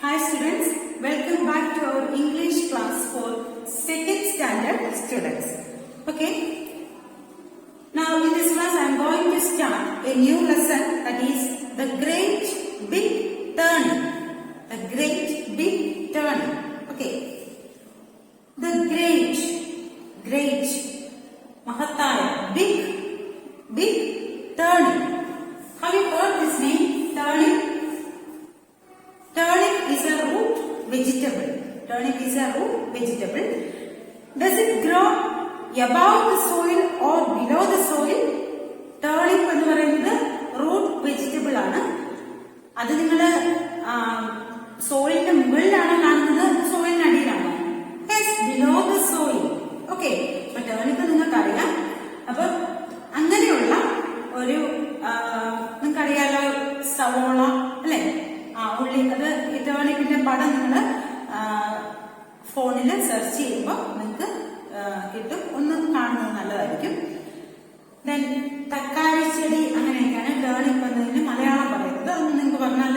Hi students, welcome back to our English class for second standard students. Okay. Now in this class I am going to start a new lesson, that is the great big turning. The great big turning. Okay. The great Mahataya big turning. Have you heard this name? Turning. Turnip is a root vegetable. Turnip is a root vegetable. Does it grow above the soil or below the soil? Turnip എന്ന് പറയുന്നത് root vegetable ആണ്. അത് നിങ്ങൾ സോയിലിന്റെ മുകളിലാണ് കാണുന്നത്, സോയിലിന് അടിയിലാണോ? Yes, below the soil. Okay, അപ്പൊ ടേണിപ്പ് നിങ്ങൾക്കറിയാം. അപ്പൊ അങ്ങനെയുള്ള ഒരു നിങ്ങൾക്കറിയാലോ സവോള അല്ലെ, ഉള്ളി, അത് ഈ ടേണിപ്പിന്റെ പടം നിങ്ങൾ ഫോണിൽ സെർച്ച് ചെയ്യുമ്പോൾ നിങ്ങൾക്ക് കിട്ടും. ഒന്ന് കാണുന്നത് നല്ലതായിരിക്കും. ദെൻ തക്കാളി ചെടി, അങ്ങനെയൊക്കെയാണ് ടേണിപ്പ് എന്നതിന് മലയാളം പറയുന്നത്. അതൊന്നും നിങ്ങൾക്ക് പറഞ്ഞാൽ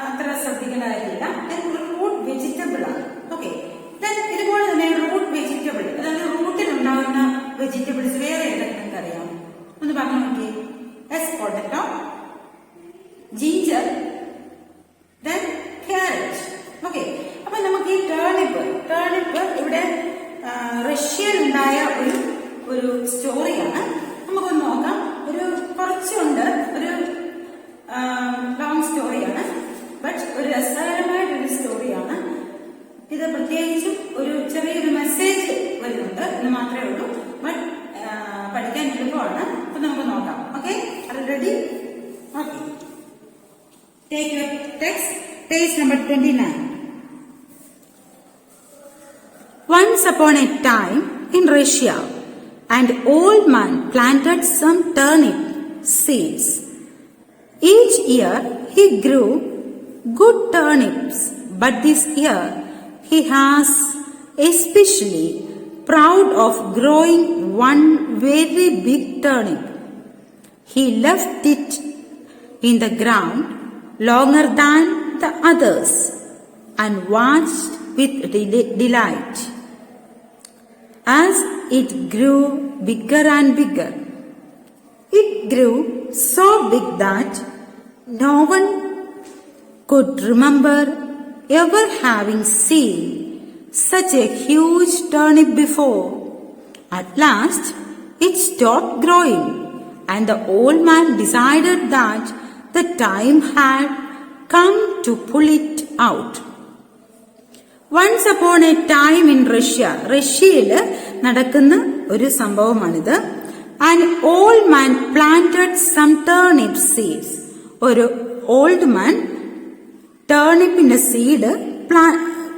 അത്ര ശ്രദ്ധിക്കേണ്ടതായിട്ടില്ല. റൂട്ട് വെജിറ്റബിൾ ആണ്. ഓക്കെ, ദെൻ ഇതുപോലെ തന്നെ റൂട്ട് വെജിറ്റബിൾ, അതായത് റൂട്ടിലുണ്ടാകുന്ന വെജിറ്റബിൾസ് വേറെ ഏതൊക്കെ നിങ്ങൾക്ക് അറിയാം? ഒന്ന് പറഞ്ഞു നോക്കിയേ. S, potato, ginger, then carrot. Okay, അപ്പൊ നമുക്ക് ഈ ടേണിപ്പ് ഇവിടെ റഷ്യയിലുണ്ടായ ഒരു സ്റ്റോറിയാണ്. നമുക്കൊന്ന് നോക്കാം. ഒരു കുറച്ചുണ്ട്, ഒരു ലോങ് സ്റ്റോറിയാണ്, ബട്ട് ഒരു രസകരമായിട്ടൊരു സ്റ്റോറിയാണ്. ഇത് പ്രത്യേകിച്ചും ഒരു ചെറിയൊരു മെസ്സേജ് വരുന്നുണ്ട് എന്ന് മാത്രമേ ഉള്ളൂ, ബട്ട് പഠിക്കാൻ എളുപ്പമാണ്. അപ്പൊ നമുക്ക് നോക്കാം. ഓക്കെ, അത് ready? Okay, take your text, page number 29. Once upon a time in Russia, an old man planted some turnip seeds. Each year he grew good turnips, but this year he was especially proud of growing one very big turnip. He left it in the ground longer than the others and watched with delight as it grew bigger and bigger. It grew so big that no one could remember ever having seen such a huge turnip before. At last it stopped growing, and the old man decided that the time had come to pull it out. Once upon a time in Russia, റഷ്യയിൽ നടക്കുന്ന ഒരു സംഭവമാണിത്. An old man planted some turnip seeds. ഒരു old man ടേണിപ്പിന്റെ seed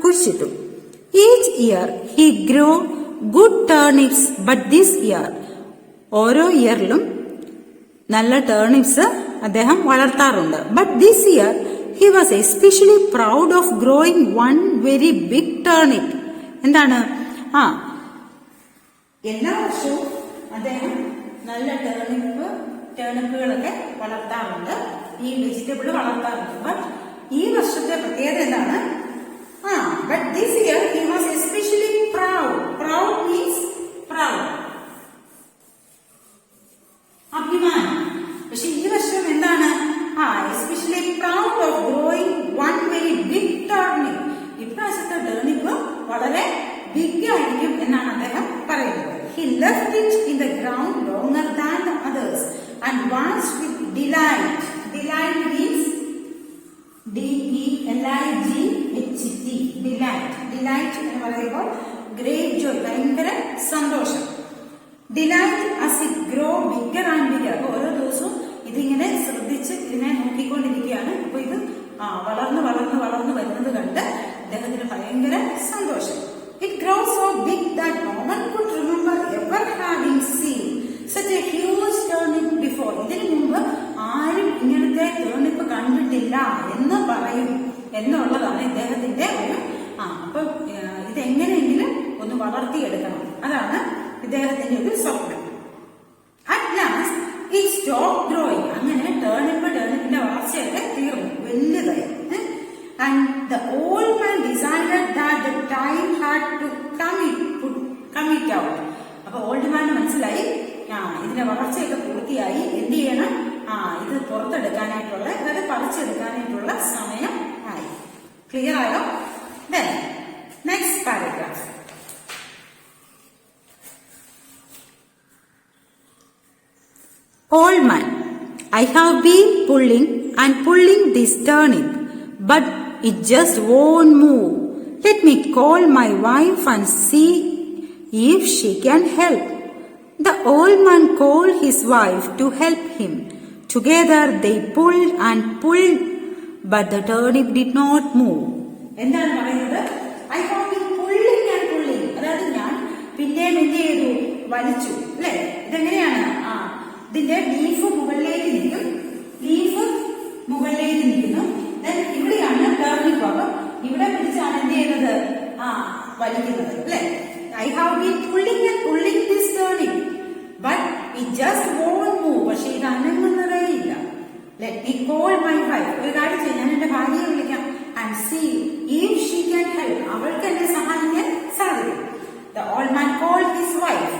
കുഴിച്ചിട്ടു. Each year he grew good turnips, but this year, ഓരോ ഇയറിലും നല്ല turnips അദ്ദേഹം വളർത്താറുണ്ട്. But this year he was especially proud of growing one very big turnip. എന്താണ്? എല്ലാ വർഷവും അദ്ദേഹം നല്ല ടേണിപ്പുകളൊക്കെ വളർത്താറുണ്ട്, ഈ വെജിറ്റബിൾ വളർത്താറുണ്ട്. ബട്ട് ഈ വർഷത്തെ പ്രത്യേകത എന്താണ്? But this year he was especially proud. Proud means proud, അഭിമാനം. പക്ഷെ ഈ വർഷം എന്താണ്? Especially proud of growing one very big turnip. ഇപ്രാവശ്യത്തെ ടേണിപ്പ് വളരെ ബിഗ് ആയിരിക്കും എന്നാണ് അദ്ദേഹം പറയുന്നത്. He left it in the ground longer than the others and watched with delight. Delight means DELIGHT. Delight. Delight എന്ന് പറയുമ്പോൾ ഗ്രേറ്റ് ജോയ്, ഭയങ്കര സന്തോഷം. Delight as it grow bigger and bigger. ഓരോ ദിവസവും ഇതിങ്ങനെ ശ്രദ്ധിച്ച് ഇതിനെ നോക്കിക്കൊണ്ടിരിക്കുകയാണ്. അപ്പൊ ഇത് വളർന്ന് വളർന്ന് വളർന്ന് വരുന്നത് കണ്ട് അദ്ദേഹത്തിന് ഭയങ്കര സന്തോഷം. It grows so big that no one could remember ever having seen such a huge turnip before. ഇതിനു മുമ്പ് ആരും ഇങ്ങനത്തെ ടേണിപ്പ് കണ്ടിട്ടില്ല എന്ന് പറയും എന്നുള്ളതാണ് ഇദ്ദേഹത്തിന്റെ ഒരു അപ്പൊ ഇതെങ്ങനെയെങ്കിലും ഒന്ന് വളർത്തിയെടുക്കണം, അതാണ് ഇദ്ദേഹത്തിന്റെ ഒരു സ്വപ്നം. At last it stopped growing. അങ്ങനെ ടേണിപ്പിന്റെ വളർച്ചയൊക്കെ തീർന്നു, വലുതായി. And പുറത്തെടുക്കാനായിട്ടുള്ള, അതായത് പറിച്ചെടുക്കാനായിട്ടുള്ള സമയം ആയി. ക്ലിയർ ആയോ? Then next paragraph. Old man, I have been pulling and pulling this turnip, but it just won't move. Let me call my wife and see if she can help. The old man called his wife to help him. Together they pulled and pulled, but the turnip did not move. എന്താണ് പറയുന്നത്? I have been pulling and pulling, അതായത് ഞാൻ പിന്നെയും എന്ത് ചെയ്തു, വലിച്ചു, അല്ലെ? ഇതെങ്ങനെയാണ്? ഇതിന്റെ ലീഫ് മുകളിലേക്ക് നിൽക്കും, ലീഫ് മുകളിലേക്ക് നിൽക്കുന്നു. ഇവിടെയാണ് ടേർണിപ്പ്. അപ്പം ഇവിടെ പിടിച്ചാണ് എന്ത് ചെയ്യുന്നത്? വലിക്കുന്നത്, അല്ലെ? I have been pulling and pulling this turnip, but it just won't move. പക്ഷെ ഇത് അനങ്ങുന്നതേ ഇല്ല. Let me call my wife. ഒരു കാര്യം ചെയ്യാം, ഞാൻ എന്റെ ഭാര്യയെ വിളിക്കാം. And see if she can help, അവൾക്ക് എന്നെ സഹായിക്കാൻ സാധിക്കും. The old man called his wife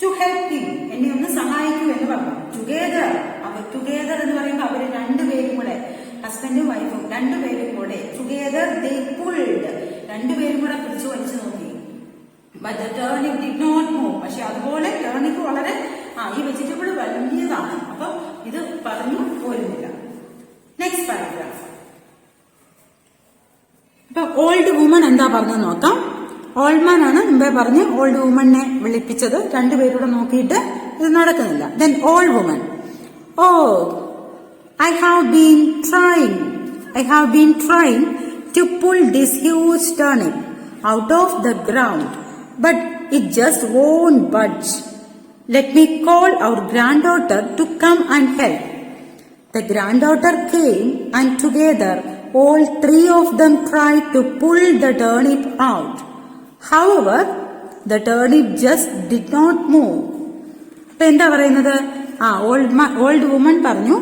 to help him, എന്നെ ഒന്ന് സഹായിക്കൂ എന്ന് പറഞ്ഞു. ടുഗെദർ, അവർ ടുഗെദർ എന്ന് പറയുമ്പോൾ അവര് രണ്ടുപേരും കൂടെ, ഹസ്ബൻഡും വൈഫും രണ്ടുപേരും കൂടെ, ടുഗെദർ ദേ പുൾഡ്, രണ്ടുപേരും കൂടെ പിടിച്ചു വലിച്ചു നോക്കി. But the turnip did not move. പക്ഷെ അതുപോലെ ടേർണിപ്പ് വളരെ ഈ വെജിറ്റബിൾ വലിയതാണ്, അപ്പൊ ഇത് പറഞ്ഞു പോരുന്നില്ല. Next paragraph. ഇപ്പൊ ഓൾഡ് വുമൺ എന്താ പറഞ്ഞു നോക്കാം. ഓൾഡ് മാൻ ആണ് മുമ്പേ പറഞ്ഞ് ഓൾഡ് വുമണിനെ വിളിപ്പിച്ചത്. രണ്ടുപേരൂടെ നോക്കിയിട്ട് ഇത് നടക്കുന്നില്ല. Then old woman, oh I have been trying to pull this huge turnip out of the ground, but it just won't budge. Let me call our granddaughter to come and help. The granddaughter came, and together all three of them tried to pull the turnip out. However, the turnip just did not move. ഇപ്പൊ എന്താ പറയുന്നത്? Old woman പറഞ്ഞു,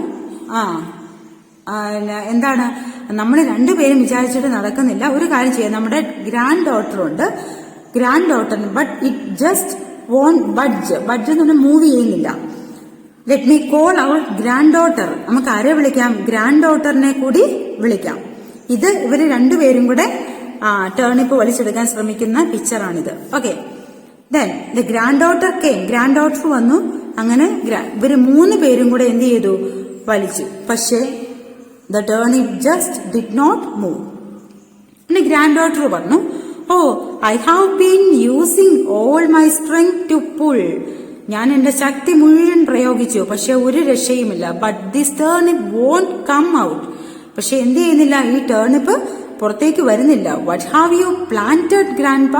എന്താണ്, നമ്മൾ രണ്ടുപേരും വിചാരിച്ചിട്ട് നടക്കുന്നില്ല. ഒരു കാര്യം ചെയ്യാം, നമ്മുടെ ഗ്രാൻഡ് ഡോട്ടർ ഉണ്ട്, grand daughter, but it just won't budge എന്ന് പറഞ്ഞാൽ മൂവ് ചെയ്യുന്നില്ല. ലെറ്റ് മീ കോൾ അവർ ഗ്രാൻഡ് ഡോട്ടർ. നമുക്ക് ആരെ വിളിക്കാം? ഗ്രാൻഡ് ഡോട്ടറിനെ കൂടി വിളിക്കാം. ഇത് ഇവര് രണ്ടുപേരും കൂടെ ടേർണിപ്പ് വലിച്ചെടുക്കാൻ ശ്രമിക്കുന്ന പിക്ചറാണിത്. Okay, then the granddaughter came, granddaughter വന്നു. അങ്ങനെ ഇവര് മൂന്ന് പേരും കൂടെ എന്ത് ചെയ്തു? വലിച്ചു. പക്ഷേ the turnip just did not move. പിന്നെ ഗ്രാൻഡ് ഡോട്ടർ പറഞ്ഞു, oh I have been using all my strength to pull. ഞാൻ എന്റെ ശക്തി മുഴുവൻ പ്രയോഗിച്ചു, പക്ഷെ ഒരു രക്ഷയുമില്ല. But this turnip won't come out. പക്ഷെ എന്ത് ചെയ്യുന്നില്ല? ഈ ടേർണിപ്പ് പുറത്തേക്ക് വരുന്നില്ല. What have you planted grandpa?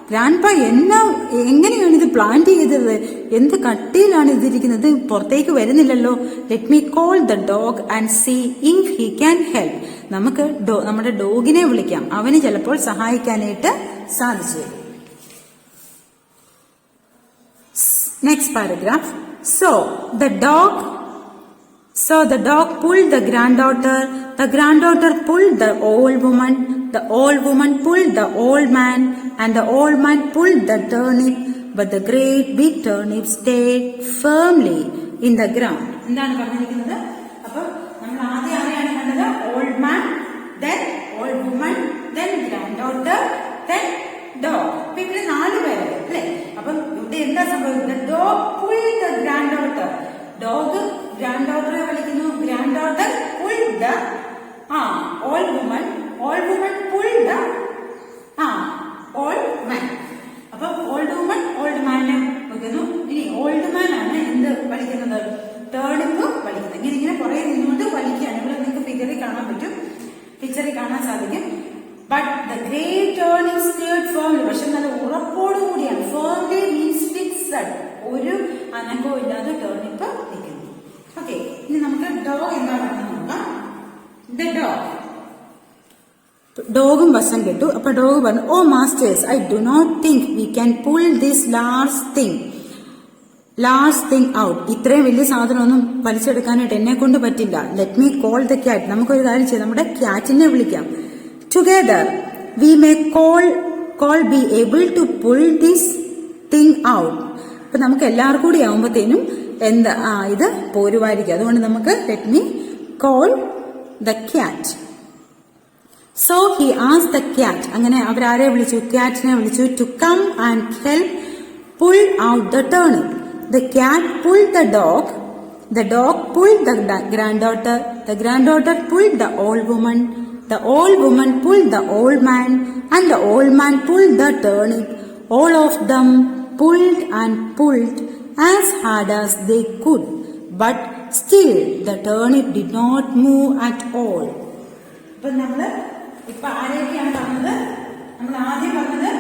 Grandpa എങ്ങനെയാണ് ഇത് പ്ലാന്റ് ചെയ്തത്? എന്ത് കട്ടിയിലാണ് ഇതിരിക്കുന്നത്? പുറത്തേക്ക് വരുന്നില്ലല്ലോ. Let me call the dog and see if he can help. നമുക്ക് നമ്മുടെ ഡോഗിനെ വിളിക്കാം, അവന് ചിലപ്പോൾ സഹായിക്കാനായിട്ട് സാധിച്ചു. Next paragraph. So the dog pulled the granddaughter pulled the old woman pulled the old man, and the old man pulled the turnip, but the great big turnip stayed firmly in the ground. എന്താണ് പറഞ്ഞിരിക്കുന്നത്? അപ്പോൾ നമ്മൾ ആദ്യം ആരെയാണ് കണ്ടത്? Old man, then old woman, then granddaughter, then dog. അപ്പൊ ഇവിടെ 4 പേര് അല്ലെ? അപ്പം ഇവിടെ എന്താ സംഭവിക്കുന്നത്? dog pulled the granddaughter. Dog ഗ്രാൻഡ് ഡോട്ടറെ വിളിക്കുന്നു. Granddaughter pulled the old woman pulled the old man. അപ്പൊ ഓൾഡ് വുമൺ ഓൾഡ് മാനെ വെക്കുന്നു. ഇനി ഓൾഡ് മാൻ ആണ് എന്ത് വലിക്കുന്നത്? ടേർണിപ്പ് വലിക്കുന്നത്. ഇങ്ങനെ കുറെ നിന്നുകൊണ്ട് വലിക്കുകയാണ്. ഇവിടെ നിങ്ങൾക്ക് പിക്ചറിൽ കാണാൻ സാധിക്കും. But the great turnip stayed firmly. പക്ഷെ നല്ല ഉറപ്പോടുകൂടിയാണ്. ഫേംലി മീൻസ് ഫിക്സഡ്, ഒരു അനക്കവും ഇല്ലാതെ ടേർണിപ്പ് നിൽക്കുന്നു. ഓക്കെ, ഇനി നമുക്ക് ഡോഗ് എന്താണെന്ന് നോക്കാം. ദ ഡോഗ്, ഡോഗും വശം കേട്ടു. അപ്പൊ ഡോഗ് പറഞ്ഞു, oh masters, I do not think we can pull this large thing out. ഇത്രയും വലിയ സാധനമൊന്നും വലിച്ചെടുക്കാനായിട്ട് എന്നെ കൊണ്ട് പറ്റില്ല. Let me call the cat. നമുക്കൊരു കാര്യം ചെയ്യാം, നമ്മുടെ ക്യാറ്റിനെ വിളിക്കാം. Together we may call be able to pull this thing out. അപ്പൊ നമുക്ക് എല്ലാവർക്കും കൂടി ആവുമ്പത്തേനും ഇത് പോരുവായിരിക്കും. അതുകൊണ്ട് നമുക്ക് let me called the cat. So he asked the cat, അങ്ങനെ അവരാരെ വിളിച്ചു? ക്യാറ്റിനെ വിളിച്ചു, to come and help pull out the turnip. The cat pulled the dog pulled the granddaughter pulled the old woman pulled the old man, and the old man pulled the turnip. All of them pulled and pulled as hard as they could, but still the turnip did not move at all. അപ്പോൾ നമ്മൾ ഇപ്പൊ ആരെയൊക്കെയാണ് പറഞ്ഞത്? നമ്മൾ ആദ്യം പറഞ്ഞത്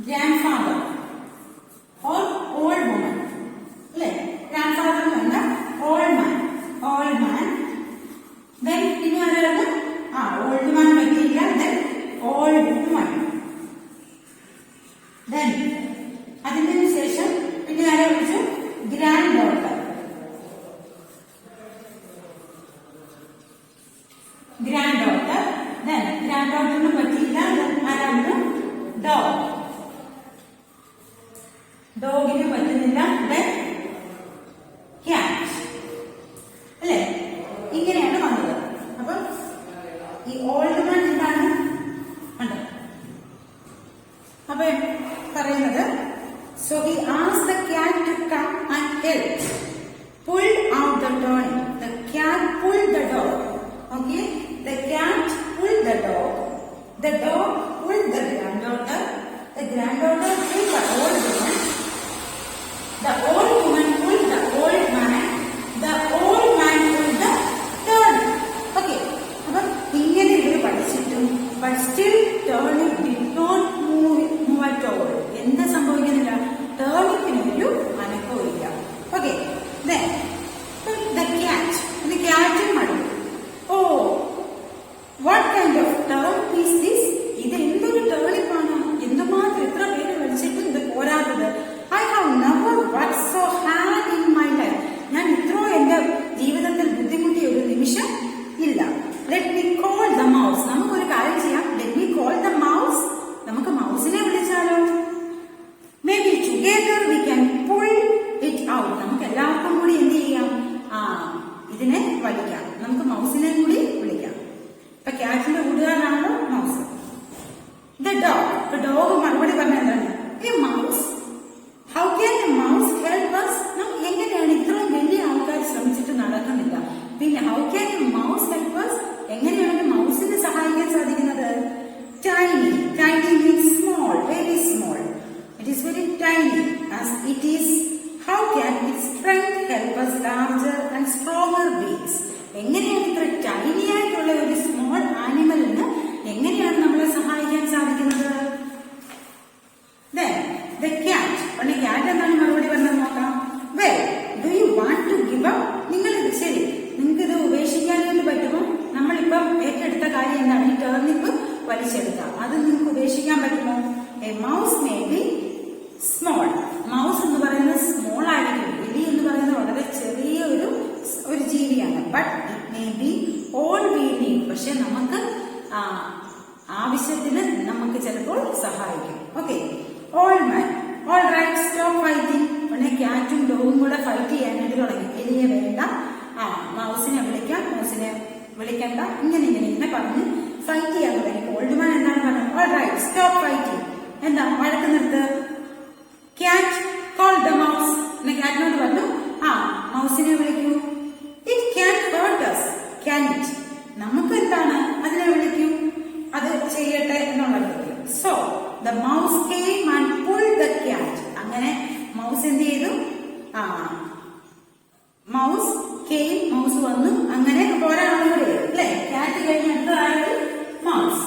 grandfather or old woman, അല്ലേ? grandfather വേണ്ട, old man. Then പിന്നെ ആരാണ്? old man പറ്റിയില്ല. Then old woman. Then അതിനു ശേഷം പിന്നെ ആരെ വിളിച്ചു? granddaughter. Then granddaughter പറ്റിയില്ല. Then ആരാണ്? ഡോഗിന് പറ്റുന്നില്ല. Then cat, അല്ലേ? ഇങ്ങനെയാണ് വന്നത്. അപ്പൊ ഈ ഓൾഡ് മാൻ എന്താണ്? അപ്പൊ പറയുന്നത്, so he asked the cat to come and help pull out the turnip. The cat pulled the dog. Okay, the cat pulled the dog pulled the granddaughter pulled the old woman pulled the old man pulled the turnip. Okay, അപ്പൊ ഇങ്ങനെ ഇവര് പഠിച്ചിട്ടും but still turnip did not move at all. എന്താ സംഭവിക്കുന്നില്ല? ടേണിപ്പിന് ഒരു അനക്കവും ഇല്ല. Okay, then the cat മടുത്തു. Oh, what kind of turnip is this? ഇത് എന്തൊരു ടേണിപ്പാണ്? എന്തുമാത്രം എത്ര പേര് വലിച്ചിട്ടും ഇത് പോരാത്തത്. I have never worked so hard in my life. ഞാൻ ഇത്രയോ എന്റെ ജീവിതത്തിൽ ബുദ്ധിമുട്ടിയ ഒരു നിമിഷം ഇല്ല. Let me call the mouse. നമുക്കൊരു കാര്യം ചെയ്യാം. Let me call the mouse. നമുക്ക് മൗസിനെ വിളിച്ചാലോ? Maybe together we can pull it out. നമുക്ക് എല്ലാവർക്കും കൂടി എന്ത് ചെയ്യാം? ഇതിനെ വലിക്കാം. നമുക്ക് മൗസിനെ കൂടി വിളിക്കാം. ഇപ്പൊ ക്യാറ്റിന്റെ കൂട്ടുകാരനാണല്ലോ മൗസ്. The dog. ഇപ്പൊ ഡോഗ് മറുപടി പറഞ്ഞ എന്താണ്? A mouse. How can a mouse help us? എങ്ങനെയാണ് ഇത്രയും വലിയ ആൾക്കാർ ശ്രമിച്ചിട്ട് നടക്കുന്നില്ല? പിന്നെ how can a mouse help us? എങ്ങനെയാണ് മൗസിനെ സഹായിക്കാൻ സാധിക്കുന്നത്? Tiny means small, very small. It is very tiny as it is. How can its strength help us larger and stronger beings? എങ്ങനെയാണ് ഇത്ര ടൈനി ആയിട്ടുള്ള ഒരു സ്മോൾ ആനിമലിന് എങ്ങനെയാണ് നമ്മളെ സഹായിക്കാൻ സാധിക്കുന്നത്? Then the cat. പിന്നെ ക്യാറ്റ് എന്താണ് മറുപടി പറഞ്ഞത് നോക്കാം. Well, do you want to give up? ശരി, നിങ്ങൾക്ക് ഇത് ഉപേക്ഷിക്കാനായിട്ട് പറ്റുമോ? നമ്മളിപ്പം ഏറ്റെടുത്ത കാര്യം എന്താണ്? ഈ ടേർണിപ്പ് വലിച്ചെടുക്കാം. അത് നിങ്ങൾക്ക് ഉപേക്ഷിക്കാൻ പറ്റുമോ? A mouse may be small. Mouse എന്ന് പറയുന്നത് സ്മോൾ ആയിരിക്കും. എലി എന്ന് പറയുന്നത് വളരെ ചെറിയ ഒരു ജീവിയാണ്. But it may be all we need. പക്ഷെ നമുക്ക് ആവശ്യത്തിന് നമുക്ക് ചിലപ്പോൾ സഹായിക്കും. Okay, old man. All right, stop fighting. പിന്നെ ക്യാറ്റും ഡോഗും കൂടെ ഫൈറ്റ് ചെയ്യാനായിട്ട് തുടങ്ങി. എലിയെ വേണ്ട, മൗസിനെ വിളിക്കാം, മൗസിനെ വിളിക്കണ്ട, ഇങ്ങനെ പറഞ്ഞ് ഫൈറ്റ് ചെയ്യാൻ തുടങ്ങി. ഓൾഡ് മാൻ എന്താണ് പറഞ്ഞത്? All right, stop fighting. എന്താ വഴക്ക് നിർത്ത്. Cat call the mouse. പിന്നെ ക്യാറ്റിനോട് പറഞ്ഞു, മൗസിനെ വിളിക്കൂ. It can hurt us, can it? നമുക്ക് എന്താണ്? അതിനെ വിളിക്കൂ, അത് ചെയ്യട്ടെ എന്നുള്ളത്. So the mouse came and pulled the cat. അങ്ങനെ മൗസ് എന്ത് ചെയ്തു? മൗസ് came, മൗസ് വന്നു. അങ്ങനെ ഒരാളും കൂടെ അല്ലെ, ക്യാറ്റ് കഴിഞ്ഞ അടുത്തതായത് mouse.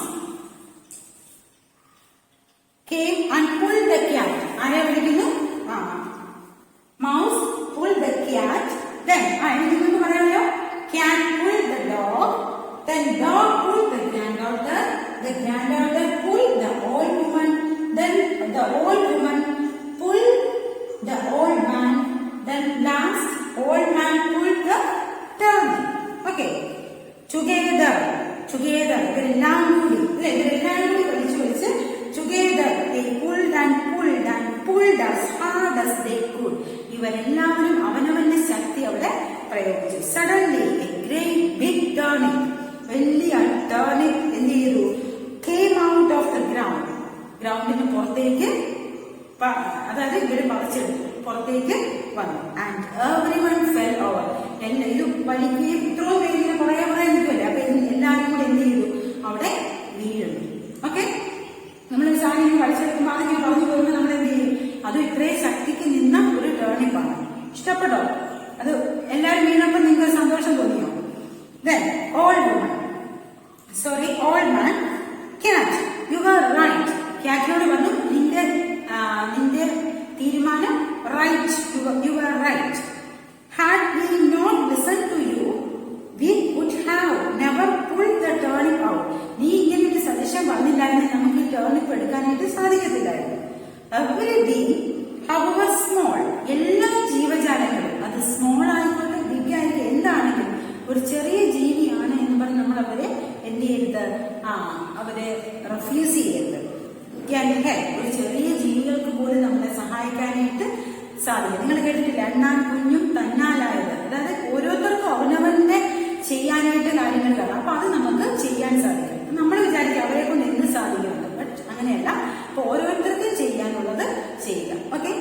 Came and pulled the cat. ആരെ വിളിക്കുന്നു? Mouse pulled the cat. Then നിങ്ങൾക്ക് പറയാമല്ലോ, cat pulled the dog. Then dog pulled the granddaughter. The granddaughter pulled the old woman. Then the old woman pulled the old man. Then last old man pulled the turnip. Okay, together ഇവരെല്ലാം കൂടി വലിച്ച് together they pulled and pulled and pulled as hard as they could. ഇവരെല്ലാവരും അവൻ വലിയ turning എന്ത് ചെയ്തു? came out of the ground. ഗ്രൗണ്ടിന് പുറത്തേക്ക്, അതായത് ഇവര് പറിച്ചെടുത്തു, പുറത്തേക്ക് വന്നു. And everyone fell over. ഇത് വലിക്കുകയും ഇത്രയും പേരിങ്ങനെ കുറെ നിൽക്കുമല്ലേ, അപ്പൊ എല്ലാവരും കൂടെ എന്ത് ചെയ്തു? അവിടെ വീഴുന്നു. ഓക്കെ, നമ്മളൊരു സാധനം കളിച്ചെടുക്കുമ്പോൾ അതിങ്ങനെ പറഞ്ഞു പോകുമ്പോൾ നമ്മൾ എന്ത് ചെയ്യും? അത് ഇത്രയും ശക്തിക്ക് നിന്ന ഒരു ടേണിംഗ് ആണ്. ഇഷ്ടപ്പെട്ടോ? അത് എല്ലാവരും വീണപ്പോൾ നിങ്ങൾക്ക് സന്തോഷം തോന്നിയോ? Then old man, cat, you were right. കാറ്റിനോട് പറഞ്ഞു, നിന്റെ തീരുമാനം right, you were right. Had we not listened to you, we would have never pulled the turnip out. നീ ഇങ്ങനെ ഒരു സജഷൻ പറഞ്ഞില്ലായിരുന്നു, നമുക്ക് ഈ ടേണിപ്പ് എടുക്കാനായിട്ട് സാധിക്കത്തില്ലായിരുന്നു. Every being, however small, എല്ലാ ജീവജാലങ്ങളും, അത് സ്മോൾ ആയിക്കോട്ടെ ബിഗ് ആയിട്ട് എന്താണെങ്കിലും ഒരു ചെറിയ ജീവിയാണ് എന്ന് പറഞ്ഞ് നമ്മൾ അവരെ എന്ത് ചെയ്യരുത്? അവരെ റെഫ്യൂസ് ചെയ്യരുത്. ഒരു ചെറിയ ജീവികൾക്ക് പോലും നമ്മളെ സഹായിക്കാനായിട്ട് സാധിക്കും. നിങ്ങൾ കേട്ടിട്ടില്ല, അണ്ണാൻ കുഞ്ഞും തന്നാലായത്. അതായത് ഓരോരുത്തർക്കും അവനവന്റെ ചെയ്യാനായിട്ട് കാര്യങ്ങൾ കാണാം. അപ്പൊ അത് നമുക്ക് ചെയ്യാൻ സാധിക്കും. നമ്മൾ വിചാരിക്കും അവരെ കൊണ്ട് എന്ത് സാധിക്കുന്നുണ്ട്, ബട്ട് അങ്ങനെയല്ല. അപ്പൊ ഓരോരുത്തർക്കും ചെയ്യാനുള്ളത് ചെയ്യുക. Okay,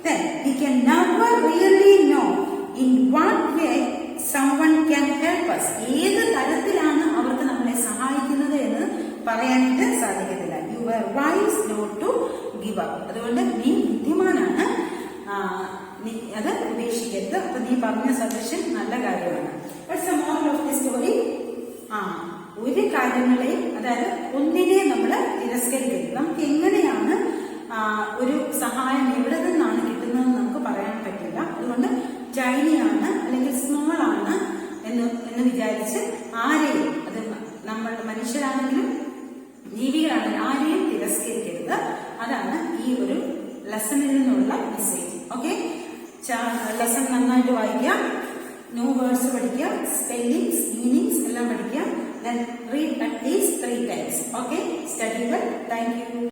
then we can never really know in what way someone can help us. ഏത് തരത്തിലാണ് അവർക്ക് നമ്മളെ സഹായിക്കുന്നത് എന്ന് പറയാനായിട്ട് സാധിക്കത്തില്ല. You were wise not to give up. അതുകൊണ്ട് നീ ബുദ്ധിമാനാണ്, അത് ഉപേക്ഷിക്കരുത്. അപ്പൊ നീ പറഞ്ഞ സജഷൻ നല്ല കാര്യമാണ്. What's the moral of the story? ഒരു കാര്യങ്ങളെയും, അതായത് ഒന്നിനെ നമ്മൾ തിരസ്കരിക്കരുത്. നമുക്ക് എങ്ങനെയാണ് ഒരു സഹായം എവിടെ നിന്നാണ് കിട്ടുന്നതെന്ന് നമുക്ക് പറയാൻ പറ്റില്ല. അതുകൊണ്ട് ടൈനിയാണ് അല്ലെങ്കിൽ സ്മോൾ ആണ് എന്ന് വിചാരിച്ച് ആരെയും, അത് നമ്മൾ മനുഷ്യരാണെങ്കിലും ജീവികളാണെങ്കിലും ആരെയും തിരസ്കരിക്കരുത്. അതാണ് ഈ ഒരു ലെസണിൽ നിന്നുള്ള മെസ്സേജ്. ഓക്കെ, ലെസൺ നന്നായിട്ട് വായിക്കുക, ന്യൂ വേർഡ്സ് പഠിക്കുക, സ്പെല്ലിങ്സ്, മീനിങ്സ് എല്ലാം പഠിക്കുക. Then read at least 3 times. Okay, study well. Thank you.